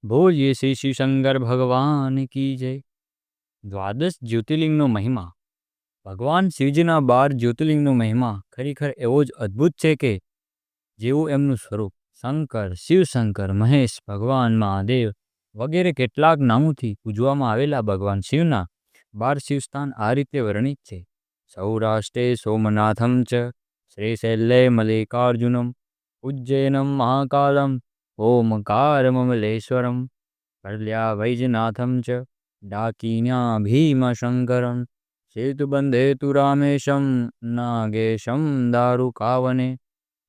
બોલીએ શ્રી શિવશંકર ભગવાન કી જય. દ્વાદશ જ્યોતિર્લિંગનો મહિમા. ભગવાન શિવજીના 12 જ્યોતિર્લિંગનો મહિમા ખરેખર એવો જ અદ્ભુત છે કે જેવું એમનું સ્વરૂપ. શંકર, શિવશંકર, મહેશ, ભગવાન મહાદેવ વગેરે કેટલાક નામોથી પૂજવામાં આવેલા ભગવાન શિવના 12 શિવસ્થાન આ રીતે વર્ણિત છે. સૌરાષ્ટ્રે સોમનાથમ ચ, શ્રીશૈલે મલ્લિકાર્જુનમ, ઉજ્જૈનમ મહાકાલમ, ઓમકારમમલેશ્વરમ, કલ્યા વૈજનાથમ ચ, ડાકિન્યા ભીમશંકરમ, સેતુબંધે તુ રામેશમ, નાગેશમ દારુકાવને,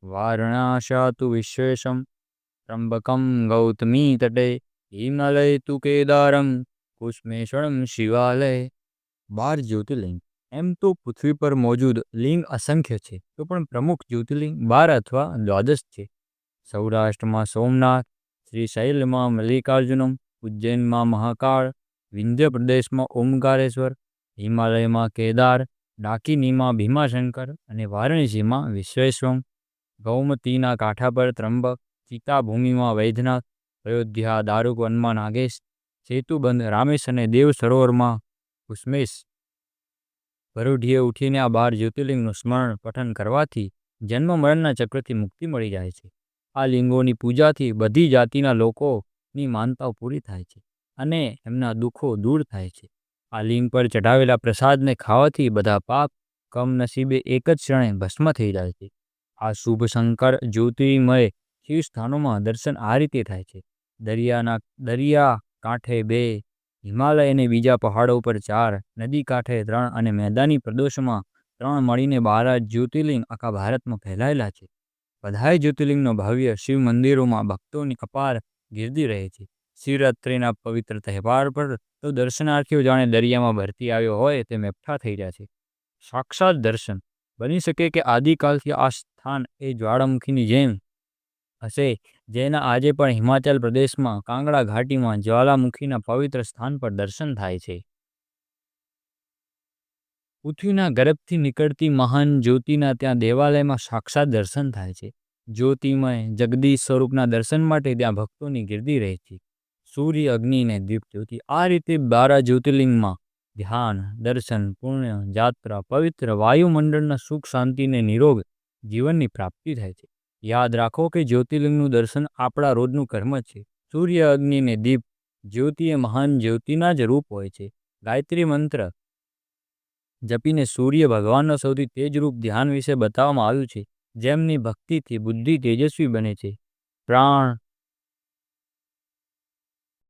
વારણાસા તુ વિશ્વેશમ, ત્રંબકમ ગૌતમી તટે, હિમાલય તુ કેદારમ, કુષ્મેશ્વરમ શિવાલય. 12 જ્યોતિર્લિંગ. એમ તો પૃથ્વી પર મોજૂદ લિંગ અસંખ્ય છે, તો પણ પ્રમુખ જ્યોતિર્લિંગ 12 અથવા દ્વાદશ છે. સૌરાષ્ટ્રમાં સોમનાથ, શ્રીશૈલમાં મલ્લિકાર્જુનમ, ઉજ્જૈનમાં મહાકાળ, વિંધ્ય પ્રદેશમાં ઓમકારેશ્વર, હિમાલયમાં કેદાર, ડાકિનીમાં ભીમાશંકર અને વારાણસીમાં વિશ્વેશ્વર. ગૌમતીના કાંઠા પર ત્રંબક, ચિતાભૂમિમાં વૈદ્યનાથ, અયોધ્યા દારુક વનમાં નાગેશ, સેતુબંધ રામેશ અને દેવ સરોવરમાં કુષ્મેશ. પરોઢિયે ઉઠીને આ 12 જ્યોતિર્લિંગનું સ્મરણ પઠન કરવાથી જન્મ મરણના ચક્રથી મુક્તિ મળી જાય છે. આ લિંગોની પૂજાથી બધી જાતિના લોકોની માનતાઓ પૂરી થાય છે અને એમના દુઃખો દૂર થાય છે. આ લિંગ પર ચઢાવેલા પ્રસાદને ખાવાથી બધા પાપ કમનસીબે એક જ ક્ષણે ભસ્મ થઈ જાય છે. આ શુભ શંકર જ્યોતિર્મય શિવ સ્થાનોમાં દર્શન આ રીતે થાય છે. દરિયા કાંઠે 2, હિમાલય અને બીજા પહાડો પર 4, નદી કાંઠે 3 અને મેદાની પ્રદેશોમાં 3 મળીને 12 જ્યોતિર્લિંગ આખા ભારતમાં ફેલાયેલા છે. બધાય જ્યોતિર્લિંગનો ભવ્ય શિવ મંદિરોમાં ભક્તોની અપાર ગીર્દી રહે છે. શિવરાત્રિના પવિત્ર તહેવાર પર તો દર્શનાર્થીઓ જાણે દરિયામાં ભરતી આવ્યો હોય તેમ એકઠા થઈ રહ્યા છે. સાક્ષાત દર્શન. બની શકે કે આદિકાલથી આ સ્થાન એ જ્વાળામુખીની જેમ હશે, જેના આજે પણ હિમાચલ પ્રદેશમાં કાંગડા ઘાટીમાં જ્વાલામુખીના પવિત્ર સ્થાન પર દર્શન થાય છે. પૃથ્વીના ગર્ભથી નીકળતી મહાન જ્યોતિના ત્યાં દેવાલયમાં સાક્ષાત દર્શન થાય છે. જ્યોતિમય જગદીશ સ્વરૂપના દર્શન માટે ત્યાં ભક્તોની ગીર્દી રહે છે. સૂર્ય, અગ્નિ અને દીપ જ્યોતિ. આ રીતે 12 જ્યોતિર્લિંગમાં ધ્યાન, દર્શન, પુણ્ય, જાત્રા, પવિત્ર વાયુમંડળના સુખ, શાંતિ અને નિરોગ જીવનની પ્રાપ્તિ થાય છે. યાદ રાખો કે જ્યોતિર્લિંગનું દર્શન આપણા રોજનું કર્મ છે. સૂર્ય, અગ્નિ અને દીપ જ્યોતિ એ મહાન જ્યોતિના જ રૂપ હોય છે. ગાયત્રી મંત્ર જપીને સૂર્ય ભગવાનનો સૌથી તેજરૂપ ધ્યાન વિશે બતાવવામાં આવ્યું છે. જેમની ભક્તિથી બુદ્ધિ તેજસ્વી બને છે, પ્રાણ